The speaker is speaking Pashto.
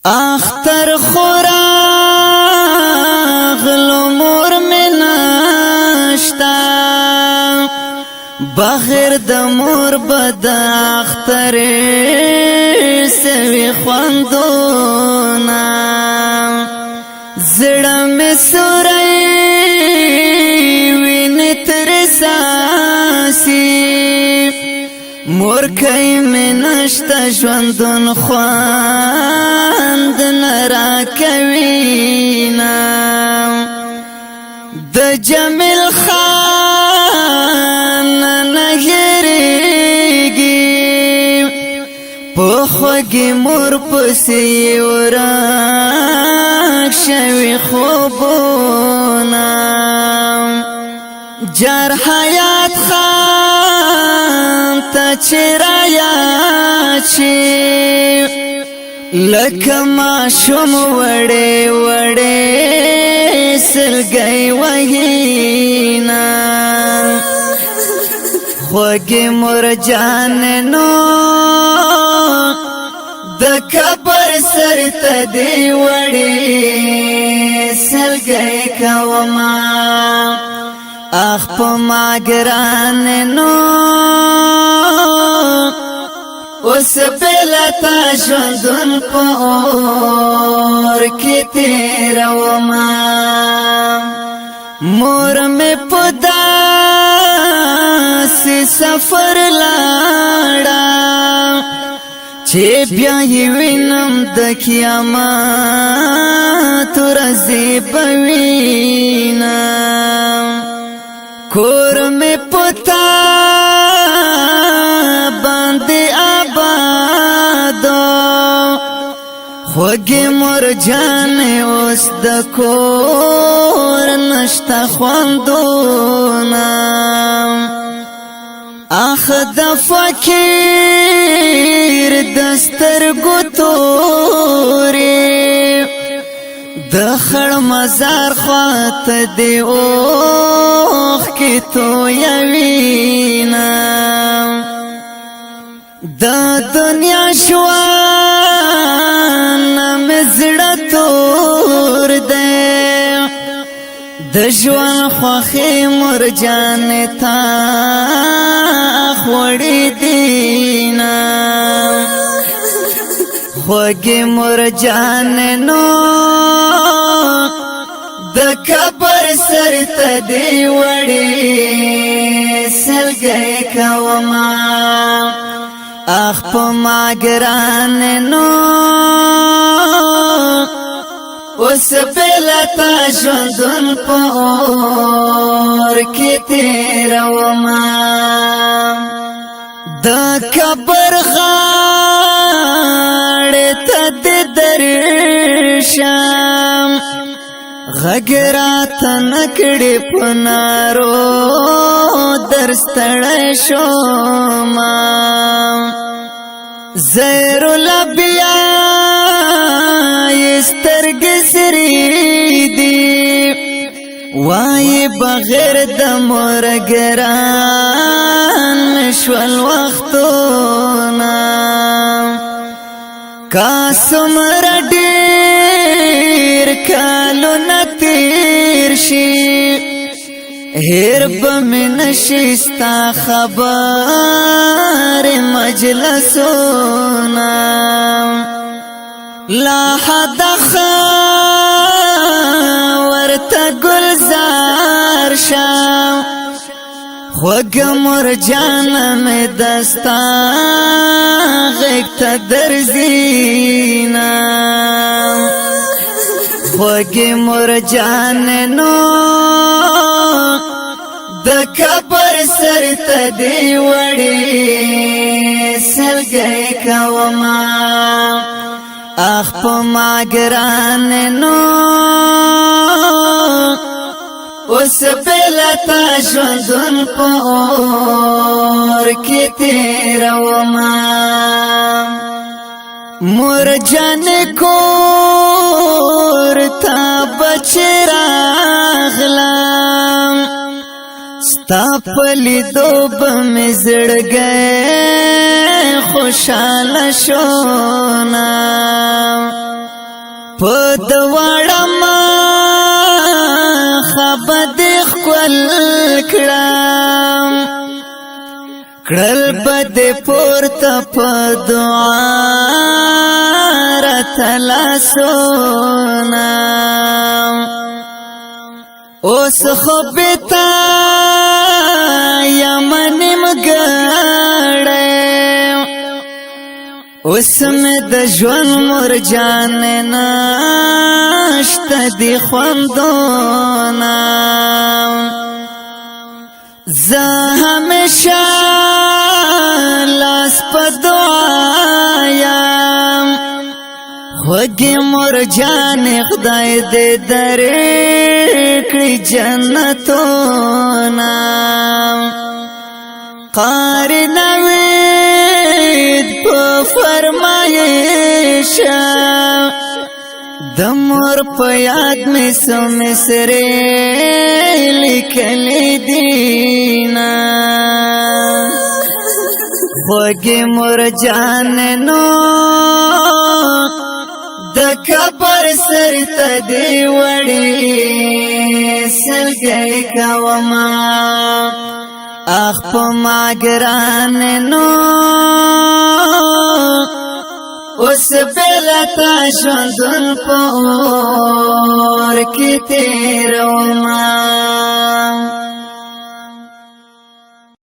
اختر خوراغلو مور میں نشتا بغیر د مور بد اختر سوی خوندونا زړه مې سورې وینې تر ساسي مور کای مې نشته ژوندون خواند نرا کوینا د جمیل خان نهریږي په خوږې مور پسې ورک شوي خوبونه جار حیات خان ته چې رایاد شي لکه ماشوم وړې وړې سلګۍ وهینا خوږې مور جاننو د کبر سر ته دی وړې سلګۍ کوما اخ په ما ګراننو اوس بلتا ژوندون په اور کې تیروما مور مې په داسې سفر لاړه چې بیا یې وینم د قیامت ورځې به وینم کور مې پتا باندې آبادو خوږې مور جانې اوس د کور نشته خوندونه اخ د فقیر د سترګو تورې د خړ مزار خواته دی اوخ کې تویوینا د دنیا ژوند مې زړه تور دی د ژوند خوښې مور جانې تا خوړې دینا خوږې مور جاننو د کبر سر ته دی وړې سلګۍ کوما اخ په ما ګراننو اوس بلتا ژوندون په اور کې تیروما د کبر غاړې ته دې درشم غږ راته نکړې په نارو درستړی شوما زیر الانبیا سترګې سرې دي وای بغیر د مور ګران مشول وختونه کاسمر ډېر کالونه تیر شي هیر به مې نشي ستا خبر مجلسونه لا حد ورته گلزار شم خوږ مور جانه مې دستا غېږ ته درځینا خوږې مور جاننو د کبر سر ته دی وړې سلګۍ کوما اخ په ما ګراننو اوس بلتا ژوندون په اور کې تیروما مور جانې کور تا بچ راغلم ستا په لیدو به مې زړګی خوشحاله شوم پد وړم خبد خپل کړم کړل بد پورته په دعا راتلا سونا اوس خو بتا یمنم ګړې اوس مې د ژوند مرجان نشته دی خوندونه زه همیشه لاس په دعا یم خوږې مرجانې خدای دې درکړي جنتونه قاری نوید په فرمایش د مور په یاد مې سو مصرې لیکلې دینا خوږې مرجانې نو د کبر سر ته دی وړې سلګۍ کومه اخ په ما ګرانې نو اوس بلتا ژوندون په اور کې تېرومه